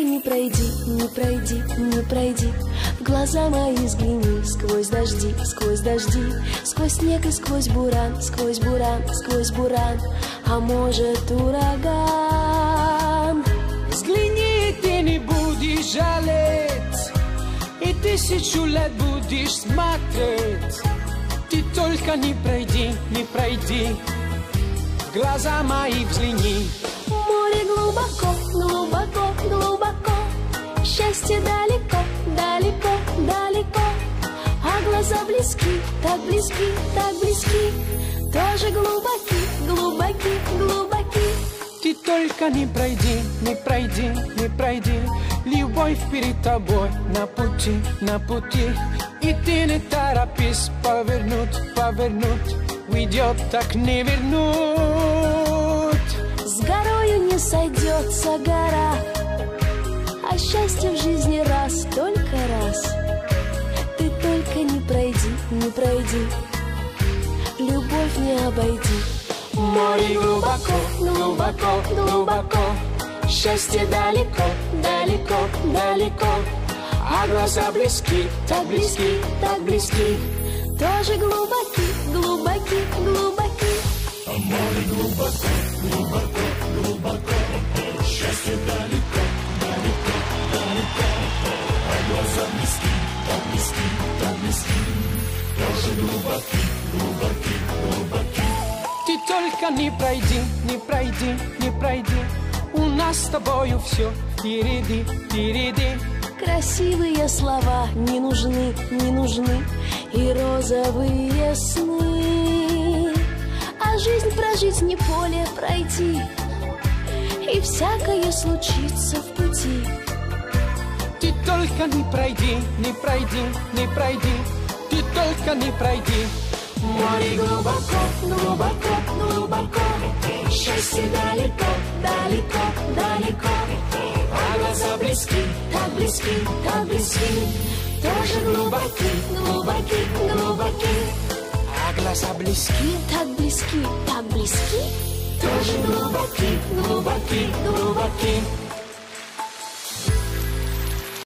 не пройди, не пройди, не пройди. В глаза мои взгляни, сквозь дожди, сквозь дожди, сквозь снег и сквозь буран, сквозь буран, сквозь буран, а может ураган. Взгляни, ты не будешь жалеть, и 1000 лет будешь смотреть. Ты только не пройди, не пройди, в глаза мои взгляни. Море глубоко, глубоко, глубоко, счастье далеко, далеко, далеко, а глаза близки, так близки, так близки, тоже глубоки, глубоки, глубоки. Ты только не пройди, не пройди, не пройди, любовь перед тобой на пути, на пути. И ты не торопись повернуть, повернуть, уйдет, так не вернуть. С горою не сойдется гора, а счастье в жизни раз, только раз. Ты только не пройди, не пройди, любовь не обойди. Море глубоко, глубоко, глубоко, счастье далеко, далеко, далеко, а глаза близки, так близки, так близки, тоже глубоки, глубоки, глубоки. А море глубоко, глубоко, глубоко, счастье далеко, далеко, далеко, а глаза близки, так близки, так близки, тоже глубоки, глубоки, глубоки. Ты только не пройди, не пройди, не пройди, у нас с тобою все впереди, впереди. Красивые слова не нужны, не нужны, и розовые сны. А жизнь прожить не поле пройти, и всякое случится в пути. Ты только не пройди, не пройди, не пройди, ты только не пройди. Море глубоко, глубоко, глубоко, счастье далеко, далеко, далеко, А глаза близки, так близки, так близки, тоже глубоки, глубоки, глубоки, а глаза близки, так близки, так близки, тоже глубоки, глубоки, глубоки.